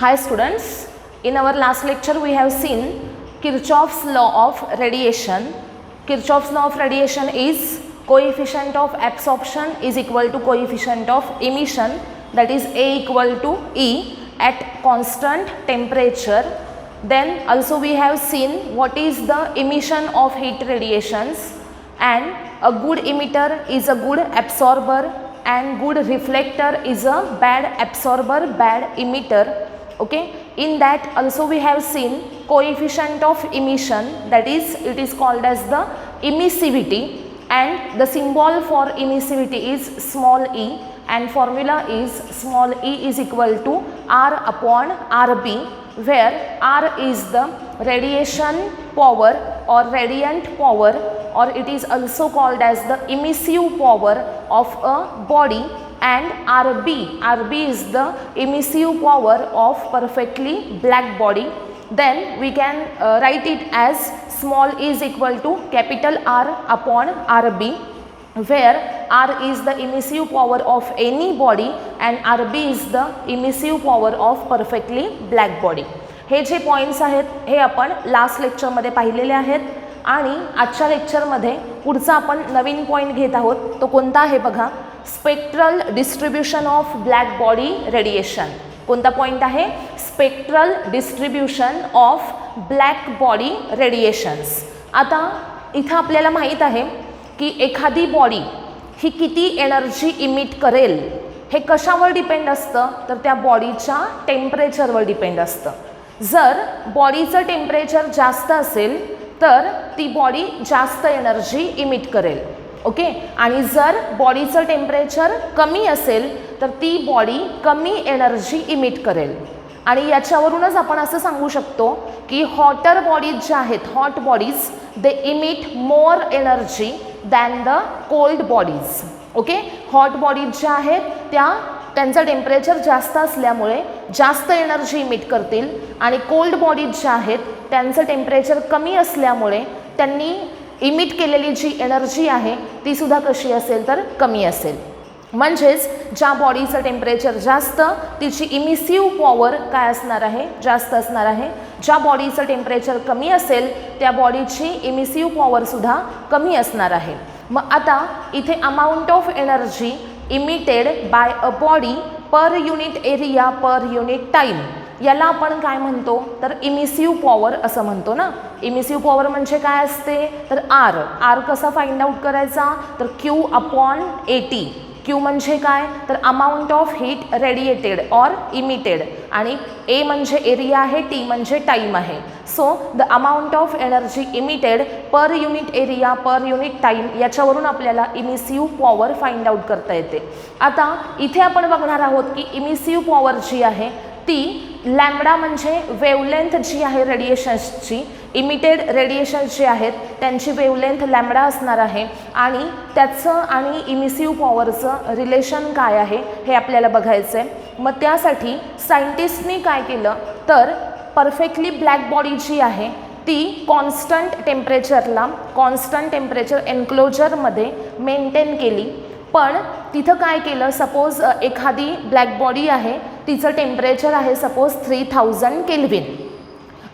Hi students, in our last lecture we have seen Kirchhoff's law of radiation. Kirchhoff's law of radiation is coefficient of absorption is equal to coefficient of emission, that is A equal to E at constant temperature. Then also we have seen what is the emission of heat radiations, and a good emitter is a good absorber and good reflector is a bad absorber, bad emitter. Okay, in that also we have seen coefficient of emission, that is it is called as the emissivity, and the symbol for emissivity is small e, and formula is small e is equal to R upon Rb, where R is the radiation power or radiant power, or it is also called as the emissive power of a body, and Rb is the emissive power of perfectly black body. Then we can write it as small e is equal to capital R upon Rb, where R is the emissive power of any body and Rb is the emissive power of perfectly black body. हे जे points आहेत हे आपण last लेक्चरमध्ये पाहिलेले आहेत, आणि आजच्या लेक्चरमध्ये पुढचा आपण नवीन पॉइंट घेत आहोत. तो कोणता आहे बघा, spectral distribution of black body radiation. कोणता पॉइंट आहे, spectral distribution of black body radiations. आता इथं आपल्याला माहीत आहे की एखादी बॉडी ही किती एनर्जी इमिट करेल हे कशावर डिपेंड असतं, तर त्या बॉडीच्या टेम्परेचरवर डिपेंड असतं. जर बॉडीचं टेम्परेचर जास्त असेल तर ती बॉडी जास्त एनर्जी इमिट करेल. ओके, आणि जर बॉडीचं टेम्परेचर कमी असेल तर ती बॉडी कमी एनर्जी इमिट करेल. आणि याच्यावरूनच आपण असं सांगू शकतो की हॉटर बॉडीज ज्या आहेत, hot bodies, they emit more energy than the cold bodies. Okay, hot bodies ज्या आहेत त्यांचं टेम्परेचर जास्त असल्यामुळे जास्त एनर्जी इमिट करतील, आणि कोल्ड बॉडीज ज्या आहेत त्यांचं टेम्परेचर कमी असल्यामुळे त्यांनी इमिट केलेली जी एनर्जी आहे ती सुद्धा कशी असेल तर कमी असेल. म्हणजेच ज्या बॉडीचं टेम्परेचर जास्त तिची इमिसिव्ह पॉवर काय असणार आहे, जास्त असणार आहे. ज्या बॉडीचं टेम्परेचर कमी असेल त्या बॉडीची इमिसिव्ह पॉवरसुद्धा कमी असणार आहे. मग आता इथे amount of energy emitted by a body per unit area per unit time, याला आपण काय म्हणतो तर इमिसिव्ह पॉवर असं म्हणतो ना. इमिसिव्ह पॉवर म्हणजे काय असते तर आर कसा फाइंड आउट करायचा तर Q अपॉन AT. Q म्हणजे काय तर amount of heat radiated or emitted, आणि A म्हणजे एरिया आहे, T म्हणजे टाईम आहे. So the amount of energy emitted per unit area per unit time, याच्यावरून आपल्याला इमिसिव्ह पॉवर फाइंड आउट करता येते. आता इथे आपण बघणार आहोत की इमिसिव्ह पॉवर जी आहे ती लॅम्बडा म्हणजे वेवलेंथ जी आहे रेडिएशन्सची, इमिटेड रेडिएशन्स जे आहेत त्यांची वेवलेंथ लॅम्बडा असणार आहे, आणि त्याचं आणि इमिसिव्ह पॉवरचं रिलेशन काय आहे हे आपल्याला बघायचं आहे. मग त्यासाठी सायंटिस्टनी काय केलं तर परफेक्टली ब्लॅक बॉडी जी आहे ती कॉन्स्टंट टेम्परेचर एन्क्लोजरमध्ये मेंटेन केली. पण तिथं काय केलं, सपोज एखादी ब्लॅक बॉडी आहे तिचं टेम्परेचर आहे सपोज 3000 केल्विन,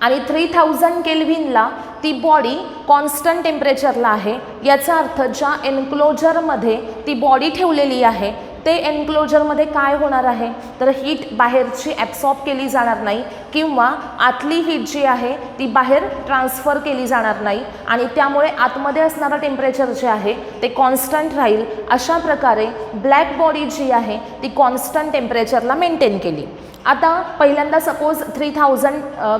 आणि 3000 केल्विनला ती बॉडी कॉन्स्टंट टेम्परेचरला आहे. याचा अर्थ ज्या एन्क्लोजरमध्ये ती बॉडी ठेवलेली आहे ते एन्क्लोजरमध्ये काय होणार आहे तर हीट बाहेरची ॲब्सॉर्ब केली जाणार नाही, किंवा आतली हीट जी आहे ती बाहेर ट्रान्सफर केली जाणार नाही, आणि त्यामुळे आतमध्ये असणारं टेम्परेचर जे आहे ते कॉन्स्टंट राहील. अशा प्रकारे ब्लॅक बॉडी जी आहे ती कॉन्स्टंट टेम्परेचरला मेंटेन केली. आता पहिल्यांदा सपोज 3000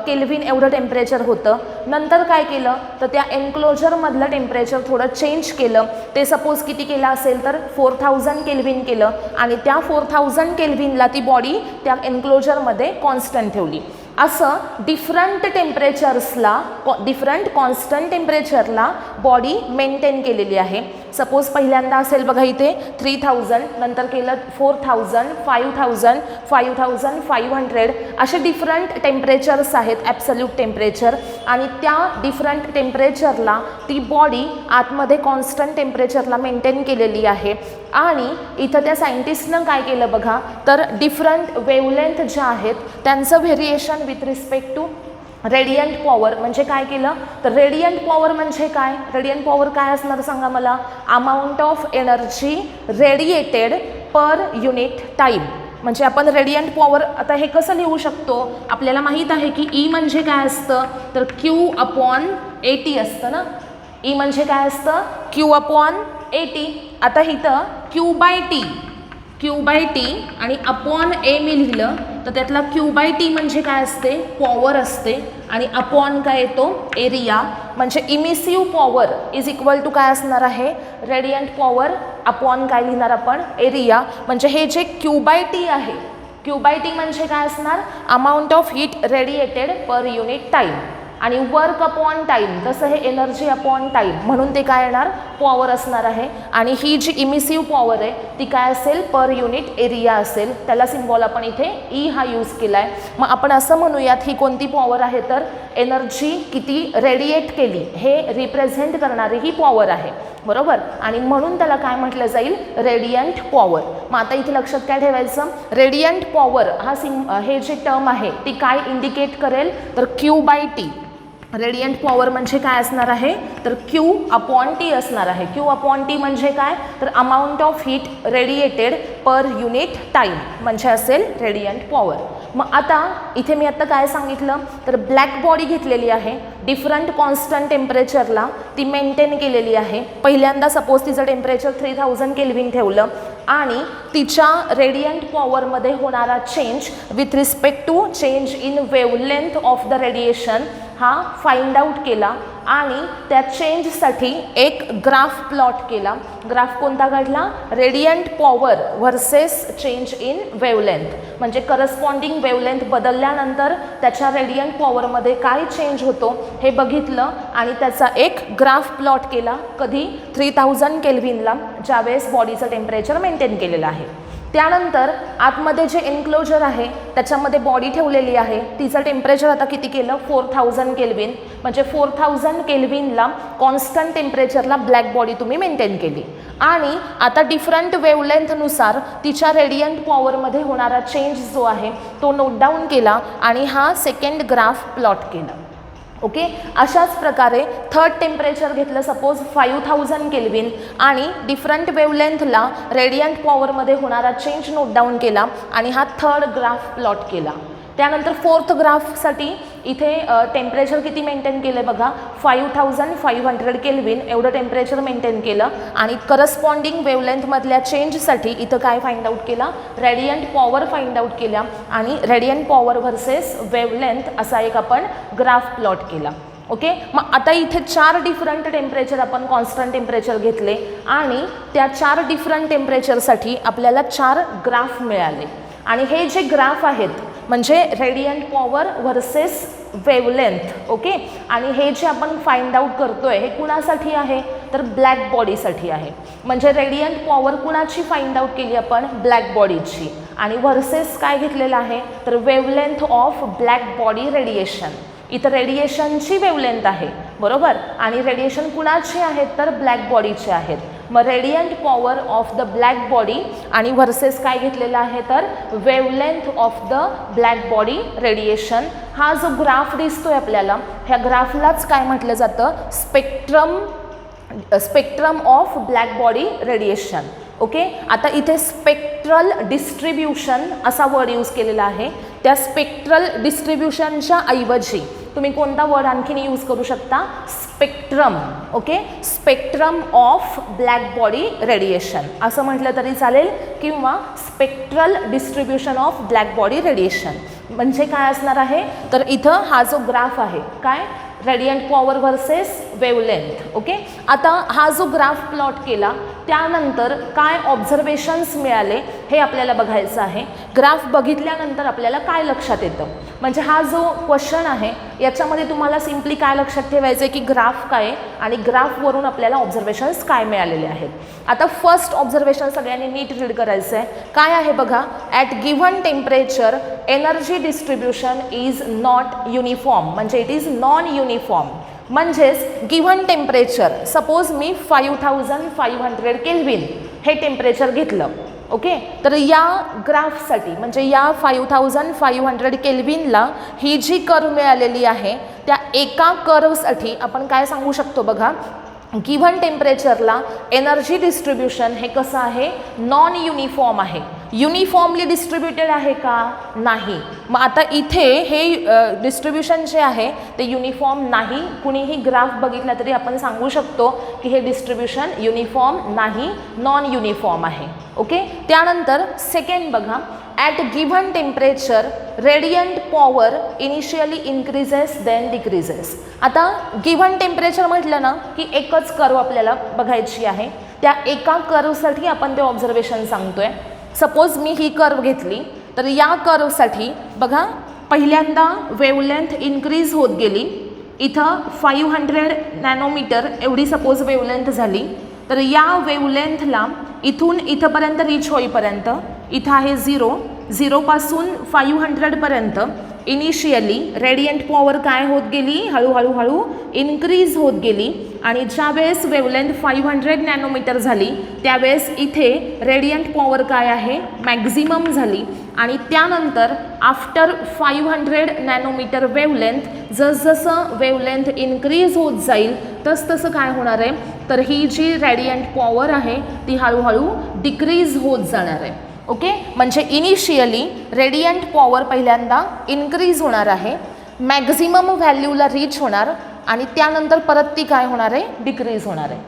केल्विन एवढं टेम्परेचर होतं, नंतर काय केलं तर त्या एन्क्लोजरमधलं टेम्परेचर थोडं चेंज केलं. ते सपोज किती केलं असेल तर 4000 केल्विन केलं, आणि त्या 4000 केल्विनला ती बॉडी त्या एन्क्लोजरमध्ये कॉन्स्टंट ठेवली. असं डिफरंट टेम्परेचर्सला, डिफरंट कॉन्स्टंट टेम्परेचरला बॉडी मेंटेन केलेली आहे. सपोज पहिल्यांदा असेल बघा इथे 3000, नंतर केलं 4000, 5000, 5500 असे डिफरंट टेम्परेचर्स आहेत, ॲब्सल्यूट टेम्परेचर, आणि त्या डिफरंट टेम्परेचरला ती बॉडी आतमध्ये कॉन्स्टंट टेम्परेचरला मेंटेन केलेली आहे. आणि इथं त्या सायंटिस्टनं काय केलं बघा, तर डिफरंट वेवलेंथ ज्या आहेत त्यांचं variation with respect to radiant power म्हणजे काय केलं, तर रेडियंट पॉवर म्हणजे काय, रेडियंट पॉवर काय असणार सांगा मला, amount of energy radiated per unit time. म्हणजे आपण रेडियंट पॉवर आता हे कसं लिहू शकतो, आपल्याला माहीत आहे की ई म्हणजे काय असतं, तर Q/80 असतं ना. ई म्हणजे काय असतं, Q/80. आता इथं Q/T आणि अपॉन ए मी लिहिलं तर त्यातला Q/T म्हणजे काय असते, पॉवर असते, आणि अपॉन काय येतो, एरिया. म्हणजे emissive power is equal to काय असणार आहे, रेडियंट पॉवर अपॉन काय लिहिणार आपण, एरिया. म्हणजे हे जे Q/T आहे, Q/T म्हणजे काय असणार, amount of heat radiated per unit time, आणि वर्क अपॉन टाईम, तसं हे एनर्जी अपॉन टाईम, म्हणून ते काय येणार, पॉवर असणार आहे. आणि ही जी इमिसिव्ह पॉवर आहे ती काय असेल, पर युनिट एरिया असेल. त्याला सिम्बॉल आपण इथे ई हा यूज केला आहे. मग आपण असं म्हणूयात ही कोणती पॉवर आहे, तर एनर्जी किती रेडिएट केली हे रिप्रेझेंट करणारी ही पॉवर आहे, बरोबर. आणि म्हणून त्याला काय म्हटलं जाईल, रेडियंट पॉवर. मग आता इथे लक्षात काय ठेवायचं, रेडियंट पॉवर हा हे जे टर्म आहे ती काय इंडिकेट करेल, तर Q/T. रेडियंट पॉवर म्हणजे काय असणार आहे, तर Q/T असणार आहे. Q/T म्हणजे काय, तर amount of heat radiated per unit time म्हणजे असेल रेडियंट पॉवर. मग आता इथे मी आता काय सांगितलं, तर ब्लॅक बॉडी घेतलेली आहे, डिफरंट कॉन्स्टंट टेम्परेचरला ती मेंटेन केलेली आहे. पहिल्यांदा सपोज तिचं टेम्परेचर 3000 केल्विन ठेवलं आणि तिच्या रेडियंट पॉवरमध्ये होणारा change with respect to change in wavelength of the radiation हा फाइंड आउट केला, आणि त्या चेंजसाठी एक ग्राफ प्लॉट केला. ग्राफ कोणता काढला, radiant power versus change in wavelength. म्हणजे करस्पॉन्डिंग वेवलेंथ बदलल्यानंतर त्याच्या रेडियंट पॉवरमध्ये काय चेंज होतो हे बघितलं, आणि त्याचा एक ग्राफ प्लॉट केला. कधी, 3000 केल्विनला, ज्यावेळेस बॉडीचं टेम्परेचर मेंटेन केलेलं आहे. त्यानंतर आतमध्ये जे एन्क्लोजर आहे त्याच्यामध्ये बॉडी ठेवलेली आहे, तिचं टेम्परेचर आता किती केलं, 4000 केल्विन. म्हणजे 4000 केल्विनला कॉन्स्टंट टेम्परेचरला ब्लॅक बॉडी तुम्ही मेंटेन केली, आणि आता डिफरंट वेवलेंथनुसार तिच्या रेडियंट पॉवरमध्ये होणारा चेंज जो आहे तो नोट डाऊन केला, आणि हा सेकंड ग्राफ प्लॉट केला. ओके, अशाच प्रकारे थर्ड टेम्परेचर घेतलं, सपोज 5000 केल्विन, आणि डिफरंट वेवलेंथला रेडियंट पॉवरमध्ये होणारा चेंज नोट डाऊन केला, आणि हा थर्ड ग्राफ प्लॉट केला. त्यानंतर फोर्थ ग्राफसाठी इथे टेम्परेचर किती मेंटेन केलं बघा, 5500 केल्विन एवढं टेम्परेचर मेंटेन केलं, आणि करस्पॉन्डिंग वेवलेंथमधल्या चेंजसाठी इथं काय फाइंड आउट केला, रेडियंट पॉवर फाइंड आउट केल्या, आणि रेडियंट पॉवर व्हर्सेस वेवलेंथ असा एक आपण ग्राफ प्लॉट केला. ओके, मग आता इथे 4 डिफरंट टेम्परेचर आपण कॉन्स्टंट टेम्परेचर घेतले, आणि त्या 4 डिफरंट टेम्परेचरसाठी आपल्याला 4 ग्राफ मिळाले. आणि हे जे ग्राफ आहेत म्हणजे radiant power versus wavelength. Okay, आणि हे जे आपण फाइंड आउट करतोय हे कुणासाठी आहे, तर ब्लॅक बॉडीसाठी आहे. म्हणजे रेडियंट पॉवर कुणाची फाइंड आउट केली आपण, ब्लॅक बॉडीची, आणि व्हर्सेस काय घेतलेलं आहे, तर wavelength of black body radiation. इथं रेडिएशनची वेवलेंथ आहे, बरोबर, आणि रेडिएशन कुणाची आहेत, तर ब्लॅक बॉडीचे आहेत. मग radiant power of the black body आणि व्हर्सेस काय घेतलेला आहे, तर wavelength of the black body radiation. हा जो ग्राफ दिसतोय आपल्याला, ह्या ग्राफलाच काय म्हटलं जातं, spectrum of black body radiation. Okay, आता इथे स्पेक्ट्रल डिस्ट्रीब्युशन असा वर्ड यूज केलेला आहे. त्या स्पेक्ट्रल डिस्ट्रीब्युशनच्या ऐवजी तुम्ही कोणता वर्ड आणखीन यूज करू शकता, spectrum. Okay, spectrum of black body radiation असं म्हटलं तरी चालेल, किंवा spectral distribution of black body radiation. म्हणजे काय असणार आहे, तर इथं हा जो ग्राफ आहे काय, radiant power versus wavelength. Okay, आता हा जो ग्राफ प्लॉट केला त्यानंतर काय ऑब्झर्वेशन्स मिळाले, हे आपल्याला बघायचं आहे. ग्राफ बघितल्यानंतर आपल्याला काय लक्षात येतं, म्हणजे हा जो क्वेश्चन आहे याच्यामध्ये तुम्हाला सिम्पली काय लक्षात ठेवायचं आहे की ग्राफ काय आणि ग्राफवरून आपल्याला ऑब्झर्वेशन्स काय मिळालेले आहेत. आता फर्स्ट ऑब्झर्वेशन सगळ्यांनी नीट रीड करायचं आहे. काय आहे बघा, at given temperature energy distribution is not uniform, म्हणजे इट इज नॉन युनिफॉर्म. म्हणजेच गिव्हन टेम्परेचर, सपोज मी 5500 केल्विन हे टेम्परेचर घेतलं. ओके, तर या ग्राफसाठी म्हणजे या 5500 केल्विनला ही जी कर्व मिळालेली आहे त्या एका कर्वसाठी आपण काय सांगू शकतो बघा, गिव्हन टेम्परेचरला एनर्जी डिस्ट्रीब्युशन हे कसं आहे, नॉन युनिफॉर्म आहे. युनिफॉर्मली डिस्ट्रीब्युटेड आहे का, नाही. मग आता इथे हे डिस्ट्रीब्युशन जे आहे ते युनिफॉर्म नाही. कुणीही ग्राफ बघितला तरी आपण सांगू शकतो की हे डिस्ट्रीब्युशन युनिफॉर्म नाही, नॉन युनिफॉर्म आहे. ओके, त्यानंतर सेकंड बघा, at given temperature radiant power initially increases then decreases. आता गिव्हन टेम्परेचर म्हटलं ना की एकच कर्व आपल्याला बघायची आहे. त्या एका कर्वसाठी आपण ते ऑब्झर्वेशन सांगतोय. सपोज मी ही कर्व घेतली तर या कर्वसाठी बघा, पहिल्यांदा वेवलेंथ इन्क्रीज होत गेली. इथं 500 नॅनोमीटर एवढी सपोज वेवलेंथ झाली. तर या वेवलेंथला इथून इथंपर्यंत रीच होईपर्यंत इथं आहे 0 पासून 500पर्यंत इनिशियली रेडियंट पॉवर काय होत गेली, हळूहळू इन्क्रीज होत गेली. आणि ज्या वेळेस वेवलेंथ 500 नॅनोमीटर झाली त्यावेळेस इथे रेडियंट पॉवर काय आहे, मॅक्झिमम झाली. आणि त्यानंतर आफ्टर 500 नॅनोमीटर वेवलेंथ जसजसं वेवलेंथ इन्क्रीज होत जाईल तसतसं काय होणार आहे, तर ही जी रेडियंट पॉवर आहे ती हळूहळू डिक्रीज होत जाणार आहे. ओके, म्हणजे इनिशियली रेडियंट पॉवर पहिल्यांदा इन्क्रीज होणार आहे, मॅक्झिमम व्हॅल्यूला रीच होणार आणि त्यानंतर परत ती काय होणार आहे, डिक्रीज होणार आहे.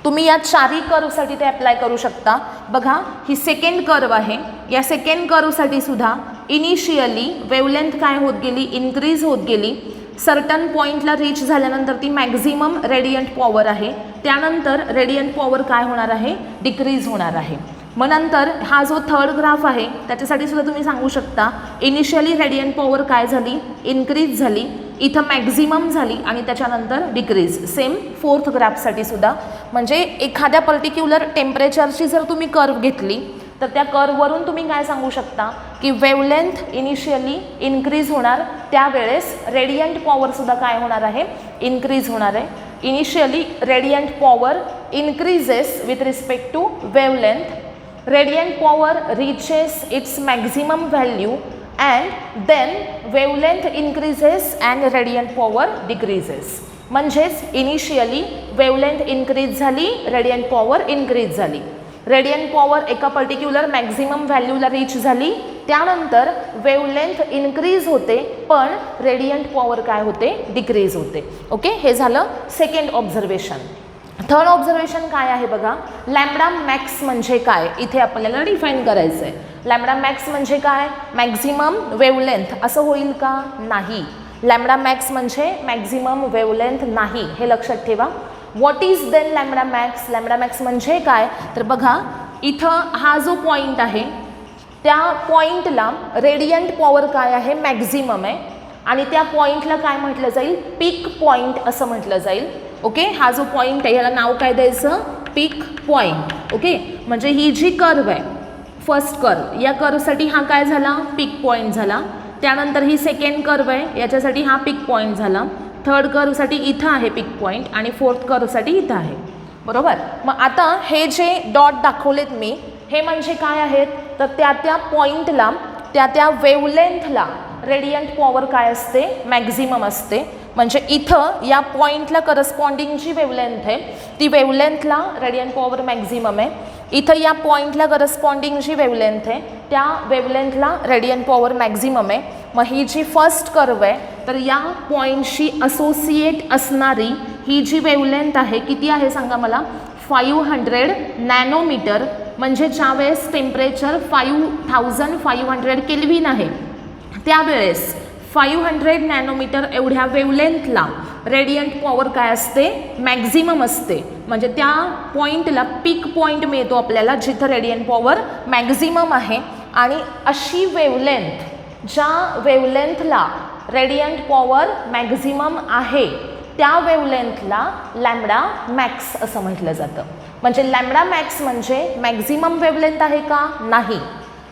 तुम्ही या चारही कर्वसाठी ते अप्लाय करू शकता. बघा, ही सेकंड कर्व आहे. या सेकंड कर्वसाठी सुद्धा इनिशियली वेवलेंथ काय होत गेली, इन्क्रीज होत गेली. सर्टन पॉईंटला रीच झाल्यानंतर ती मॅक्झिमम रेडियंट पॉवर आहे. त्यानंतर रेडियंट पॉवर काय होणार आहे, डिक्रीज होणार आहे. मग नंतर हा जो थर्ड ग्राफ आहे त्याच्यासाठी सुद्धा तुम्ही सांगू शकता इनिशियली रेडियंट पॉवर काय झाली, इन्क्रीज झाली. इथं मॅक्झिमम झाली आणि त्याच्यानंतर डिक्रीज. सेम फोर्थ ग्राफसाठी सुद्धा, म्हणजे एखाद्या पर्टिक्युलर टेम्परेचरची जर तुम्ही कर्व घेतली तर त्या कर्ववरून तुम्ही काय सांगू शकता की वेवलेंथ इनिशियली इन्क्रीज होणार, त्यावेळेस रेडियंट पॉवरसुद्धा काय होणार आहे, इन्क्रीज होणार आहे. Initially radiant power increases with respect to wavelength. Radiant power reaches its maximum value and then wavelength increases and radiant power decreases. म्हणजेच इनिशियली वेवलेंथ इन्क्रीज झाली, रेडियंट पॉवर इन्क्रीज झाली. रेडियंट पॉवर एका particular maximum व्हॅल्यूला reach झाली, त्यानंतर wavelength increase होते पण radiant power काय होते, डिक्रीज होते. ओके, हे झालं सेकंड ऑब्झर्वेशन. थर्ड ऑब्झर्वेशन काय आहे बघा, लॅम्बडा मॅक्स म्हणजे काय, इथे आपल्याला डिफाईन करायचं आहे. लॅम्बडा मॅक्स म्हणजे काय, मॅक्झिमम वेवलेंथ असं होईल का, नाही. लॅम्बडा मॅक्स म्हणजे मॅक्झिमम वेवलेंथ नाही, हे लक्षात ठेवा. What is then lambda max, lambda max म्हणजे काय, तर बघा इथं हा जो पॉईंट आहे त्या पॉईंटला रेडियंट पॉवर काय आहे, मॅक्झिमम आहे आणि त्या पॉईंटला काय म्हटलं जाईल, पीक पॉईंट असं म्हटलं जाईल. ओके, हा जो पॉईंट आहे याला नाव काय द्यायचं, पीक पॉईंट. ओके, म्हणजे ही जी कर्व आहे फर्स्ट कर्व, या कर्वसाठी हा काय झाला, पीक पॉईंट झाला. त्यानंतर ही सेकंड कर्व आहे याच्यासाठी हा पीक पॉईंट झाला. थर्ड कर्वसाठी इथं आहे पीक पॉईंट आणि फोर्थ कर्वसाठी इथं आहे. बरोबर. मग आता हे जे डॉट दाखवलेत मी हे म्हणजे काय आहेत, तर त्या पॉईंटला त्या वेवलेंथला रेडियंट पॉवर काय असते, मॅक्झिमम असते. म्हणजे इथं या पॉईंटला करस्पॉन्डिंग जी वेवलेंथ आहे ती वेवलेंथला रेडियंट पॉवर मॅक्झिमम आहे. इथं या पॉईंटला करस्पॉन्डिंग जी वेवलेंथ आहे त्या वेवलेंथला रेडियंट पॉवर मॅक्झिमम आहे. मग ही जी फर्स्ट कर्व आहे तर या पॉईंटशी असोसिएट असणारी ही जी वेवलेंथ आहे किती आहे सांगा मला, 500 नॅनोमीटर. म्हणजे ज्यावेळेस टेम्परेचर 5500 केल्विन आहे त्यावेळेस 500 नॅनोमीटर एवढ्या वेवलेंथला रेडियंट पॉवर काय असते, मॅक्झिमम असते. म्हणजे त्या पॉईंटला पीक पॉईंट मिळतो आपल्याला जिथं रेडियंट पॉवर मॅक्झिमम आहे. आणि अशी वेवलेंथ ज्या वेवलेंथला रेडियंट पॉवर मॅक्झिमम आहे त्या वेवलेंथला लॅम्बडा मॅक्स असं म्हटलं जातं. म्हणजे लॅम्बडा मॅक्स म्हणजे मॅक्झिमम वेवलेंथ आहे का? नाही.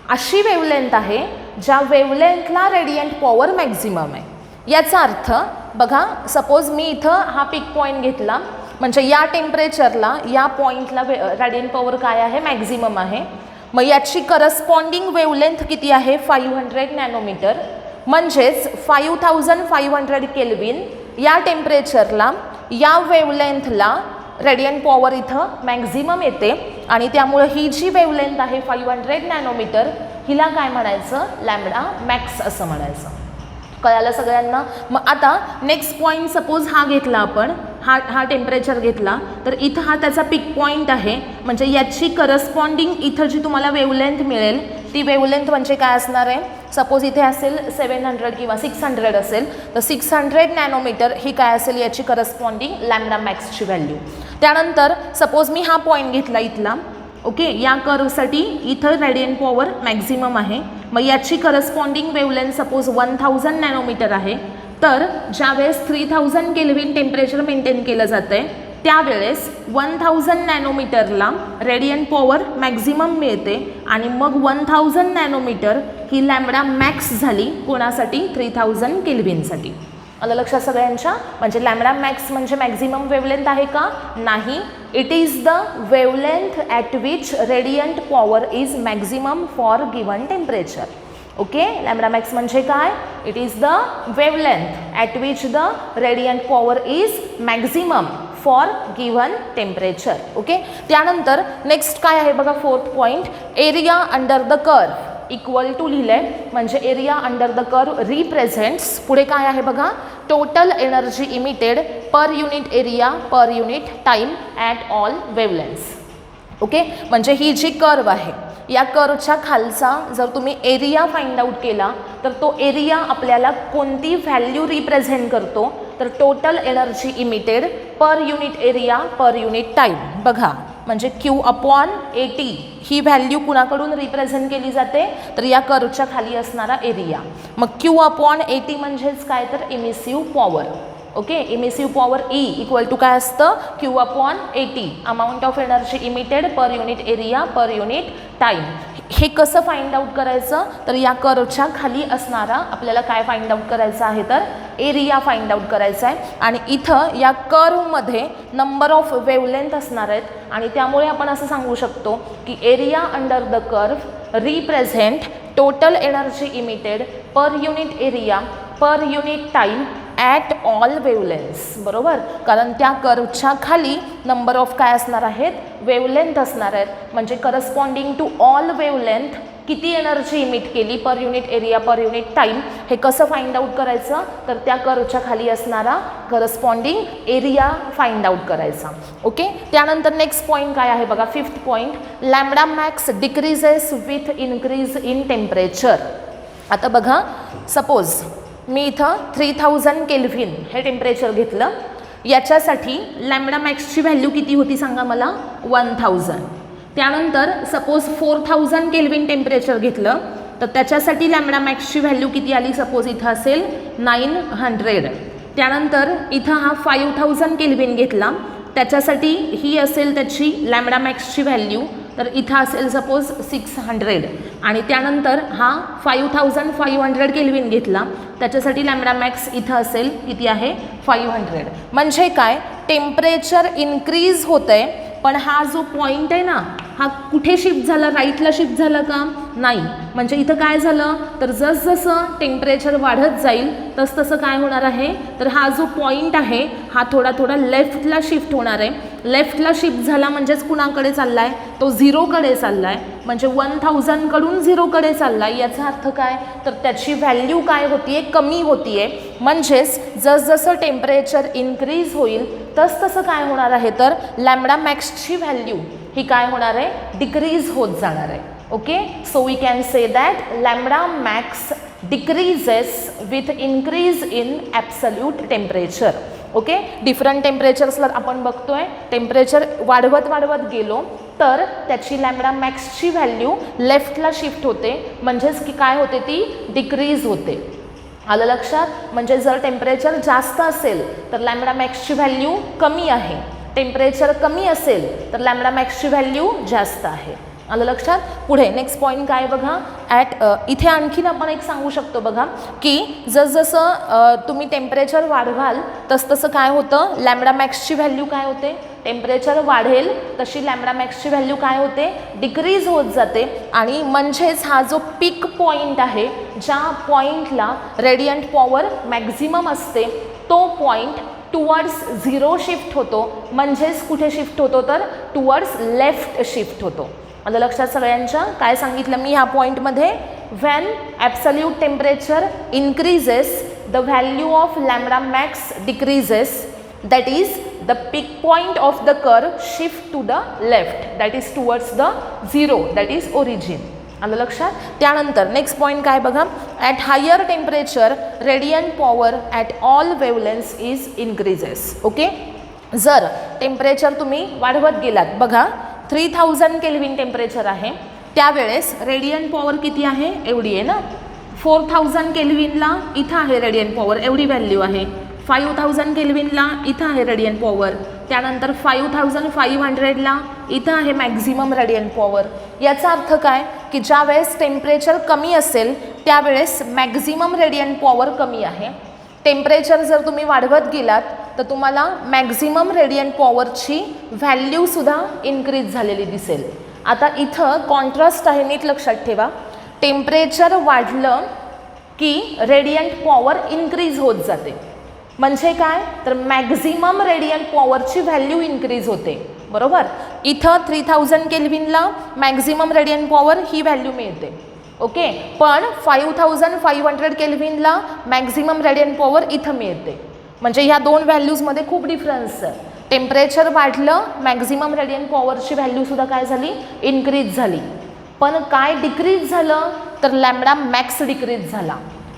अशी वेवलेंथ आहे ज्या वेवलेंथला रेडियंट पॉवर मॅक्झिमम आहे. याचा अर्थ बघा, सपोज मी इथं हा पीक पॉईंट घेतला, म्हणजे या टेम्परेचरला या पॉईंटला रेडियंट पॉवर काय आहे? मॅक्झिमम आहे. मग याची करस्पॉन्डिंग वेवलेंथ किती आहे? 500 नॅनोमीटर. म्हणजेच 5500 केल्विन या टेम्परेचरला या वेवलेंथला रेडियंट पॉवर इथं मॅक्झिमम येते. आणि त्यामुळे ही जी वेवलेंथ आहे 500 नॅनोमीटर हिला काय म्हणायचं? लॅम्बडा मॅक्स असं म्हणायचं. कळालं सगळ्यांना? मग आता नेक्स्ट पॉईंट सपोज हा घेतला आपण, हा टेम्परेचर घेतला, तर इथं हा त्याचा पीक पॉईंट आहे. म्हणजे याची करस्पॉन्डिंग इथं जी तुम्हाला वेवलेंथ मिळेल ती वेवलेंथ म्हणजे काय असणार आहे? सपोज इथे असेल 700 किंवा 600 असेल, तर 600 नॅनोमीटर ही काय असेल याची करस्पॉन्डिंग लॅम्बडा मॅक्सची व्हॅल्यू. त्यानंतर सपोज मी हा पॉईंट घेतला इथला, ओके, या कर्वसाठी इथं रेडियंट पॉवर मॅक्झिमम आहे. मग याची करस्पॉन्डिंग वेवलेंथ सपोज 1000 नॅनोमीटर आहे. तर ज्यावेळेस 3000 केल्विन टेम्परेचर मेंटेन केलं जातं आहे त्यावेळेस 1000 नॅनोमीटरला रेडियंट पॉवर मॅक्झिमम मिळते. आणि मग 1000 नॅनोमीटर ही लॅम्बडा मॅक्स झाली कोणासाठी? 3000 केल्विनसाठी. आलं लक्षात सगळ्यांच्या? म्हणजे लॅम्बडा मॅक्स म्हणजे मॅक्झिमम वेवलेंथ आहे का? नाही. It is the wavelength at which radiant power is maximum for given temperature. Okay, lambda max म्हणजे काय? It is the wavelength at which the radiant power is maximum for given temperature. Okay, त्यानंतर next काय आहे बघा, 4th point, area under the curve equal to लिहिलंय. म्हणजे area under the curve represents, पुढे काय आहे बघा, total energy emitted per unit area per unit time at all wavelengths. Okay, म्हणजे ही जी कर्व आहे या कर्वच्या खालचा जर तुम्ही एरिया फाइंड आउट केला तर तो एरिया आपल्याला कोणती व्हॅल्यू रिप्रेझेंट करतो? तर total energy emitted per unit area per unit time. बघा, म्हणजे Q/AT ही व्हॅल्यू कुणाकडून रिप्रेझेंट केली जाते? तर या कर्वच्या खाली असणारा एरिया. मग Q/AT म्हणजेच काय? तर emissive power. Okay, emissive power E equal to काय असतं? Q/AT, amount of energy emitted per unit area per unit time. हे कसं फाइंड आउट करायचं? तर या कर्वच्या खाली असणारा आपल्याला काय फाइंड आउट करायचं आहे? तर एरिया फाइंड आउट करायचा आहे. आणि इथं या कर्वमध्ये नंबर ऑफ वेवलेंथ असणार आहेत. आणि त्यामुळे आपण असं सांगू शकतो की area under the curve represent total energy emitted per unit area per unit time at all wavelengths. बरोबर, कारण त्या कर्वच्या खाली नंबर ऑफ काय असणार आहेत? वेवलेंथ असणार आहेत. म्हणजे करस्पॉन्डिंग टू ऑल वेवलेंथ किती एनर्जी इमिट केली पर unit area per unit time हे कसं फाइंड आउट करायचं? तर त्या कर्वच्या खाली असणारा करस्पॉन्डिंग एरिया फाइंड आउट करायचा. ओके, त्यानंतर नेक्स्ट पॉईंट काय आहे बघा, 5th point, lambda max decreases with increase in temperature. आता बघा, सपोज मी इथं 3000 केल्विन हे टेम्परेचर घेतलं. याच्यासाठी लॅम्बडा मॅक्सची व्हॅल्यू किती होती सांगा मला? 1000. त्यानंतर सपोज 4000 केल्विन टेम्परेचर घेतलं तर त्याच्यासाठी लॅम्बडा मॅक्सची व्हॅल्यू किती आली? सपोज इथं असेल 900. त्यानंतर इथं हा 5000 केल्विन घेतला, त्याच्यासाठी ही असेल त्याची लॅम्बडा मॅक्सची व्हॅल्यू, तर इथं असेल सपोज 600. आणि त्यानंतर हा 5500 केल्विन घेतला, त्याच्यासाठी लॅम्बडा मॅक्स इथं असेल किती आहे? 500. म्हणजे काय? टेम्परेचर इन्क्रीज होतं आहे, पण हा जो पॉईंट आहे ना हा कुठे शिफ्ट झाला? राईटला शिफ्ट झाला का? नाही. म्हणजे इथं काय झालं? तर जसजसं टेम्परेचर वाढत जाईल तसतसं काय होणार आहे? तर हा जो पॉईंट आहे हा थोडा थोडा लेफ्टला शिफ्ट होणार आहे. लेफ्टला शिफ्ट झाला म्हणजेच कुणाकडे चालला आहे? तो 0कडे चालला आहे. म्हणजे 1000 कडून 0कडे चालला आहे. याचा अर्थ काय? तर त्याची व्हॅल्यू काय होतीये? कमी होतीये. म्हणजेच जसजसं टेम्परेचर इन्क्रीज होईल तसतसं काय होणार आहे? तर लॅम्बडा मॅक्सची व्हॅल्यू ही काय होणार आहे? डिक्रीज होत जाणार आहे. Okay, so we can say that lambda max decreases with increase in absolute temperature. Okay. Different टेम्परेचर्सला आपण बघतोय टेम्परेचर वाढवत वाढवत गेलो तर त्याची लॅम्बडा मॅक्सची व्हॅल्यू लेफ्टला शिफ्ट होते, म्हणजेच की काय होते ती डिक्रीज होते. आलं लक्षात. म्हणजे जर टेम्परेचर जास्त असेल तर लॅम्बडा मॅक्सची व्हॅल्यू कमी आहे, टेम्परेचर कमी असेल तर लॅम्बडा मॅक्सची व्हॅल्यू जास्त आहे. आलं लक्षात. पुढे नेक्स्ट पॉईंट काय बघा. इथे आणखीन आपण एक सांगू शकतो बघा की जसजसं तुम्ही टेम्परेचर वाढवाल तसतसं काय होतं, लॅम्बडा मॅक्सची व्हॅल्यू काय होते, टेम्परेचर वाढेल तशी लॅम्बडा मॅक्सची व्हॅल्यू काय होते, डिक्रीज होत जाते. आणि म्हणजेच हा जो पीक पॉईंट आहे, ज्या पॉईंटला रेडियंट पॉवर मॅक्झिमम असते, तो पॉईंट टुवर्ड्स 0 शिफ्ट होतो. म्हणजेच कुठे शिफ्ट होतो तर टुवर्ड्स लेफ्ट शिफ्ट होतो. मला लक्षात सगळ्यांच्या. काय सांगितलं मी ह्या पॉईंटमध्ये, when absolute temperature increases the value of lambda max decreases, that is the peak point of the curve shift to the left, that is towards the 0, that is origin. आलं लक्षात. त्यानंतर नेक्स्ट पॉईंट काय बघा. At higher temperature radiant power at all wavelengths is increases. Okay. जर temperature तुम्ही वाढवत गेलात बघा, 3000 केल्विन टेम्परेचर आहे, त्यावेळेस रेडियंट पॉवर किती आहे, एवढी आहे ना. 4000 केल्विनला इथं आहे रेडियंट पॉवर, एवढी व्हॅल्यू आहे. 5000 केल्विनला इथं आहे रेडियंट पॉवर. त्यानंतर 5500ला इथं आहे मॅक्झिमम रेडियंट पॉवर. याचा अर्थ काय की ज्या वेळेस टेम्परेचर कमी असेल त्यावेळेस मॅक्झिमम रेडियंट पॉवर कमी आहे. टेम्परेचर जर तुम्ही वाढवत गेलात तर तुम्हाला मॅक्झिमम रेडियंट पॉवरची व्हॅल्यूसुद्धा इन्क्रीज झालेली दिसेल. आता इथं कॉन्ट्रास्ट आहे, नीट लक्षात ठेवा. टेम्परेचर वाढलं की रेडियंट पॉवर इन्क्रीज होत जाते. म्हणजे काय तर मॅक्झिमम रेडियंट पॉवरची व्हॅल्यू इन्क्रीज होते. बरोबर. इथं 3000 केल्विनला मॅक्झिमम रेडियंट पॉवर ही व्हॅल्यू मिळते. ओके. पण 5500 केल्विनला मॅक्झिमम रेडियंट पॉवर इथं मिळते. म्हणजे ह्या दोन व्हॅल्यूजमध्ये खूप डिफरन्स आहे. टेम्परेचर वाढलं, मॅक्झिमम रेडियंट पॉवरची व्हॅल्यूसुद्धा काय झाली, इन्क्रीज झाली. पण काय डिक्रीज झालं तर लॅम्बडा मॅक्स डिक्रीज झाला.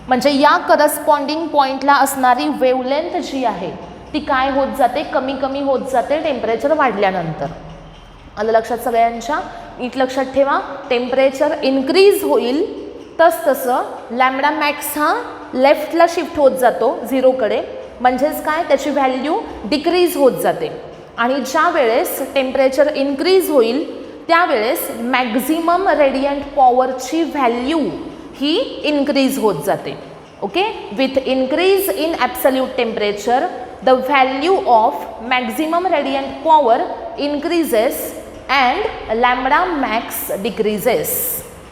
म्हणजे या करस्पॉन्डिंग पॉईंटला असणारी वेवलेंथ जी आहे ती काय होत जाते, कमी कमी होत जाते टेम्परेचर वाढल्यानंतर. आलं लक्षात सगळ्यांच्या. नीट लक्षात ठेवा. टेम्परेचर इन्क्रीज होईल तसतसं लॅम्बडा मॅक्स हा लेफ्टला शिफ्ट होत जातो 0कडे. म्हणजेच काय, त्याची व्हॅल्यू डिक्रीज होत जाते. आणि ज्या वेळेस टेम्परेचर इन्क्रीज होईल त्यावेळेस मॅक्झिमम रेडियंट पॉवरची व्हॅल्यू ही इन्क्रीज होत जाते. Okay. With increase in absolute temperature the value of maximum radiant power increases and lambda max decreases.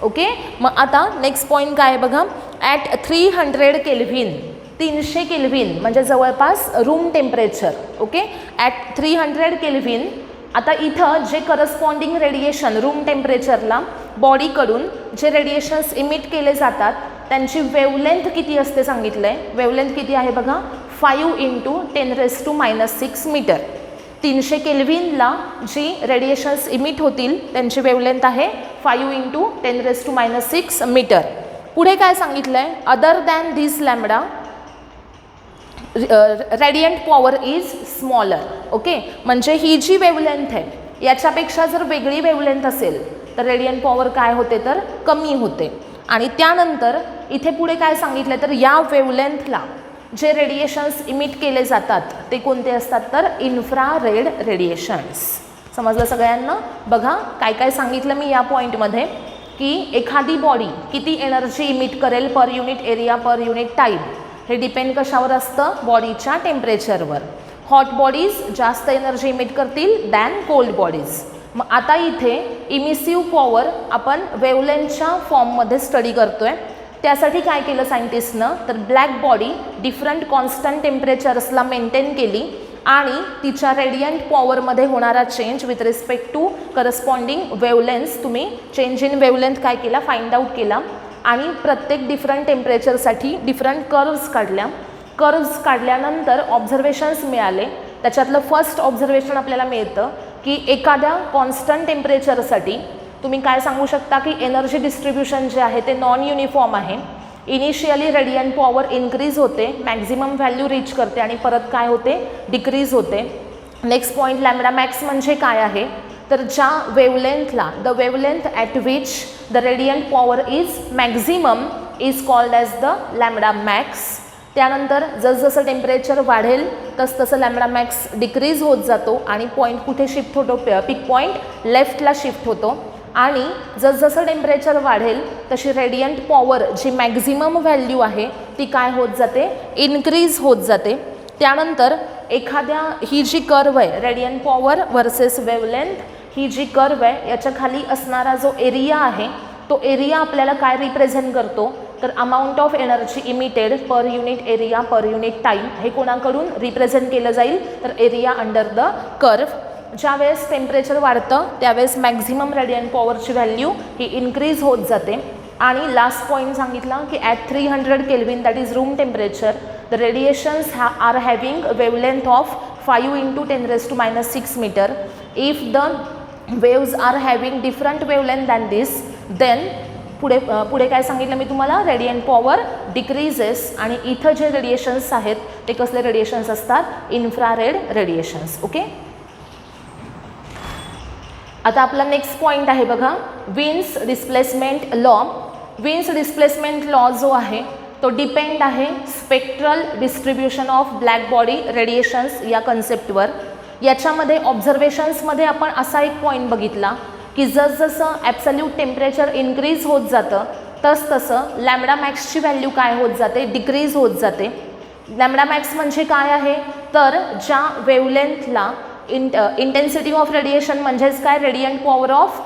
Okay. मग आता नेक्स्ट पॉईंट काय आहे बघा. ॲट 300 केल्विन, 300 केल्विन म्हणजे जवळपास room temperature. Okay. At 300 kelvin. आता इथं जे करस्पॉन्डिंग रेडिएशन रूम टेम्परेचरला बॉडीकडून जे रेडिएशन्स इमिट केले जातात त्यांची वेवलेंथ किती असते सांगितलं आहे. वेवलेंथ किती आहे बघा, 5 × 10⁻⁶ मीटर. 300 केल्विनला जी रेडिएशन्स इमिट होतील त्यांची वेवलेंथ आहे 5 × 10⁻⁶ मीटर. पुढे काय सांगितलं आहे, other than this lambda radiant power is smaller. Okay. म्हणजे ही जी वेवलेंथ आहे याच्यापेक्षा जर वेगळी वेवलेंथ असेल तर रेडियंट पॉवर काय होते तर कमी होते. आणि त्यानंतर इथे पुढे काय सांगितलं तर या वेवलेंथला जे रेडिएशन्स इमिट केले जातात ते कोणते असतात तर इन्फ्रारेड रेडिएशन्स. समजलं सगळ्यांना. बघा काय काय सांगितलं मी या पॉईंटमध्ये की एखादी बॉडी किती एनर्जी इमिट करेल पर unit area per unit time हे डिपेंड कशावर असतं, बॉडीच्या टेम्परेचरवर. हॉट बॉडीज जास्त एनर्जी इमिट करतील दॅन कोल्ड बॉडीज. मग आता इथे इमिसिव्ह पॉवर आपण वेवलेंथच्या फॉर्ममध्ये स्टडी करतोय. त्यासाठी काय केलं सायंटिस्टनं तर ब्लॅक बॉडी डिफरंट कॉन्स्टंट टेम्परेचर्सला मेंटेन केली आणि तिच्या रेडियंट पॉवरमध्ये होणारा change with respect to corresponding wavelength तुम्ही चेंज इन वेवलेंथ काय केला फाइंड आउट केला आणि प्रत्येक डिफरंट टेम्परेचरसाठी डिफरंट कर्व्स काढल्या. कर्व्स काढल्यानंतर ऑब्झर्वेशन्स मिळाले. त्याच्यातलं फर्स्ट ऑब्झर्वेशन आपल्याला मिळतं की एखाद्या कॉन्स्टंट टेम्परेचरसाठी तुम्ही काय सांगू शकता की एनर्जी डिस्ट्रीब्युशन जे आहे ते नॉन युनिफॉर्म आहे. इनिशियली रेडियंट पॉवर इन्क्रीज होते, मॅक्झिमम व्हॅल्यू रीच करते आणि परत काय होते, डिक्रीज होते. नेक्स्ट पॉईंट लॅम्बडा मॅक्स म्हणजे काय आहे, तर ज्या वेवलेंथला the wavelength at which the radiant power is maximum is called as the lambda max. त्यानंतर जसजसं टेम्परेचर वाढेल तसतसं लॅम्बडा मॅक्स डिक्रीज होत जातो आणि पॉईंट कुठे शिफ्ट होतो, पीक पॉईंट लेफ्टला शिफ्ट होतो. आणि जसजसं टेम्परेचर वाढेल तशी रेडियंट पॉवर जी मॅक्झिमम व्हॅल्यू आहे ती काय होत जाते, इन्क्रीज होत जाते. त्यानंतर एखाद्या ही जी कर्व आहे रेडियंट पॉवर वर्सेस वेवलेंथ, ही जी कर्व आहे याच्या खाली असणारा जो एरिया आहे तो एरिया आपल्याला काय रिप्रेझेंट करतो, तर amount of energy emitted per unit area per unit time हे कोणाकडून रिप्रेझेंट केलं जाईल, तर एरिया अंडर द कर्व. ज्यावेळेस टेम्परेचर वाढतं त्यावेळेस मॅक्झिमम रेडियंट पॉवरची व्हॅल्यू ही इन्क्रीज होत जाते. आणि लास्ट पॉईंट सांगितला की at 300 kelvin that is room temperature the radiations are having wavelength of 5 × 10⁻⁶ metre. If the waves are having different wavelength than this then पुढे काय सांगितलं मी तुम्हाला, रेडियंट पॉवर डिक्रीजेस. आणि इथं जे रेडिएशन्स आहेत ते कसले रेडिएशन्स असतात, इन्फ्रारेड रेडिएशन्स. ओके. आता आपला नेक्स्ट पॉईंट आहे बघा, wins displacement law. Wins displacement law जो आहे तो डिपेंड आहे spectral distribution of black body radiations या कन्सेप्टवर. याच्यामध्ये ऑब्झर्वेशन्समध्ये आपण असा एक पॉईंट बघितला की जसजसं ॲब्सल्यूट टेम्परेचर इन्क्रीज होत जातं तसतसं लॅम्बडा मॅक्सची व्हॅल्यू काय होत जाते, डिक्रीज होत जाते. लॅम्बडा मॅक्स म्हणजे काय आहे, तर ज्या वेवलेंथला इंटेन्सिटी ऑफ रेडिएशन म्हणजेच काय, radiant power of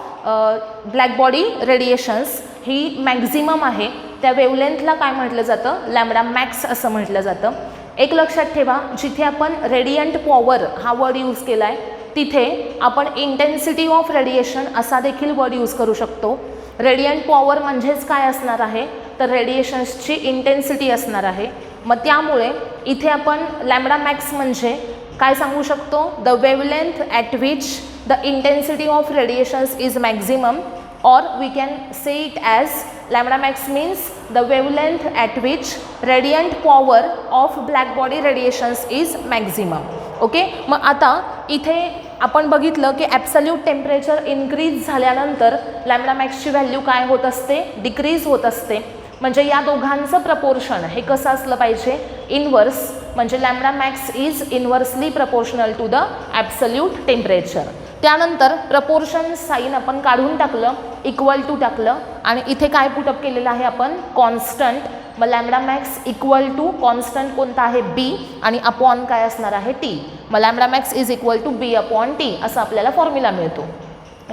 black body radiations he maximum आहे त्या वेवलेंथला काय म्हटलं जातं, लॅम्बडा मॅक्स असं म्हटलं जातं. एक लक्षात ठेवा, जिथे आपण रेडियंट पॉवर हा वर्ड यूज केला आहे तिथे आपण इंटेन्सिटी ऑफ रेडिएशन असा देखील वर्ड यूज करू शकतो. रेडियंट पॉवर म्हणजेच काय असणार आहे, तर रेडिएशन्सची इंटेन्सिटी असणार आहे. मग त्यामुळे इथे आपण लॅम्बडा मॅक्स म्हणजे काय सांगू शकतो, the wavelength at which the intensity of radiations is maximum, or we can say it as lambda max means the wavelength at which radiant power of black body radiations is maximum. Okay. मग आता इथे आपण बघितलं की absolute temperature increase झाल्यानंतर lambda मॅक्सची value काय होत असते, डिक्रीज होत असते. म्हणजे या दोघांचं प्रपोर्शन हे कसं असलं पाहिजे, इनवर्स. म्हणजे lambda max is inversely proportional to the absolute temperature. त्यानंतर प्रपोर्शन साईन आपण काढून टाकलं, इक्वल टू टाकलं आणि इथे काय पुटअप केलेलं आहे आपण, कॉन्स्टंट. मग lambda max equal to constant कोणता आहे, बी, आणि अपॉन काय असणार आहे, टी. मग lambda max is equal to B upon T असं आपल्याला फॉर्म्युला मिळतो.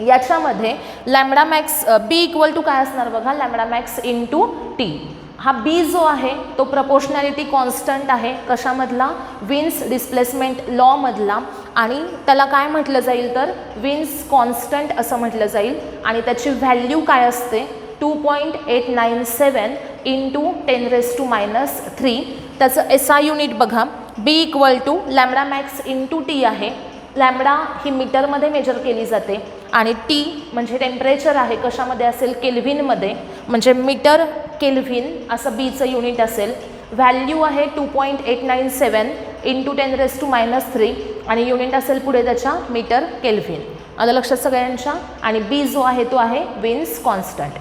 याच्यामध्ये lambda max B equal to काय असणार बघा, लॅम्बडा मॅक्स इंटू टी. हा बी जो आहे तो प्रपोर्शनॅलिटी कॉन्स्टंट आहे, कशामधला, विन्स डिस्प्लेसमेंट लॉमधला. आणि त्याला काय म्हटलं जाईल, तर विन्स कॉन्स्टंट असं म्हटलं जाईल. आणि त्याची व्हॅल्यू काय असते, 2.897 × 10⁻³ त्याचं SI युनिट बघा, b equal to lambda max into T आहे. लॅम्बडा ही मीटरमध्ये मेजर केली जाते आणि टी म्हणजे टेम्परेचर आहे, कशामध्ये असेल, केल्व्हिनमध्ये. म्हणजे मीटर केल्व्हिन असं बीचं युनिट असेल. व्हॅल्यू आहे 2.897 × 10⁻³ आणि युनिट असेल पुढे त्याच्या मीटर केल्व्हिन. आलं लक्षात सगळ्यांच्या. आणि बी जो आहे तो आहे विन्स कॉन्स्टंट.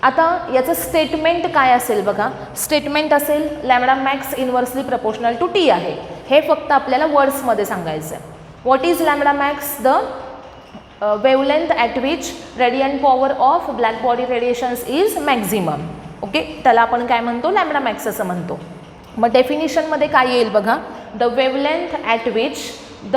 आता याचं स्टेटमेंट काय असेल बघा, स्टेटमेंट असेल lambda max inversely proportional to T आहे. हे फक्त आपल्याला वर्ड्समध्ये सांगायचं आहे. What is lambda max, the wavelength at which radiant power of black body radiations is maximum. Okay, त्याला आपण काय म्हणतो, लॅम्बडा मॅक्स असं म्हणतो. मग डेफिनिशनमध्ये काय येईल बघा, the wavelength at which the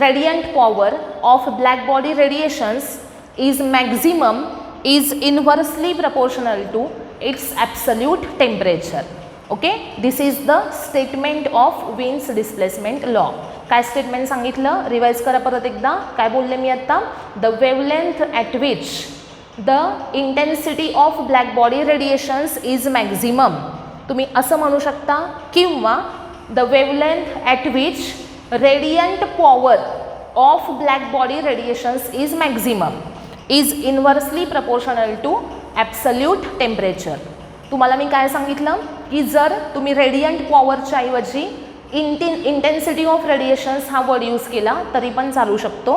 radiant power of black body radiations is maximum is inversely proportional to its absolute temperature. Okay, this is the statement of Wien's displacement law. काय statement सांगितलं, revise करा परत एकदा. काय बोलले मी आता, the wavelength at which the intensity of black body radiations is maximum. तुम्ही असं म्हणू शकता, किंवा the wavelength at which radiant power of black body radiations is maximum is inversely proportional to absolute temperature. तुम्हाला मी काय सांगितलं की जर तुम्ही रेडियंट पॉवरच्या ऐवजी इंटेन्सिटी ऑफ रेडिएशन्स हा वर्ड यूज केला तरी पण चालू शकतो.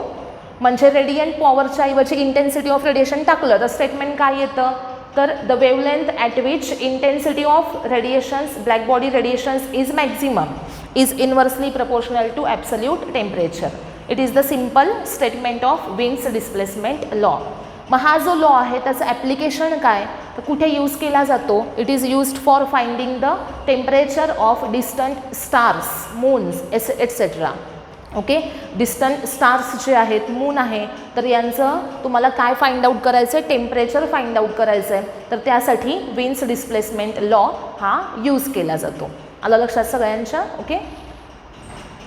म्हणजे रेडियंट पॉवरच्या ऐवजी इंटेन्सिटी ऑफ रेडिएशन टाकलं तर स्टेटमेंट काय येतं तर the wavelength at which intensity of radiations black body radiations is maximum is inversely proportional to absolute temperature. It is the simple statement of Wien's displacement law. मग हा जो law आहे त्याचं ॲप्लिकेशन काय तर कुठे यूज केला जातो. It is used for finding the temperature of distant stars moons etcetera. Okay, distant stars जे आहेत मून आहे तर यांचं तुम्हाला काय फाइंड आउट करायचं आहे टेम्परेचर फाइंड आउट करायचं आहे तर त्यासाठी विंड्स डिस्प्लेसमेंट लॉ हा यूज केला जातो. आलं लक्षात सगळ्यांच्या. ओके.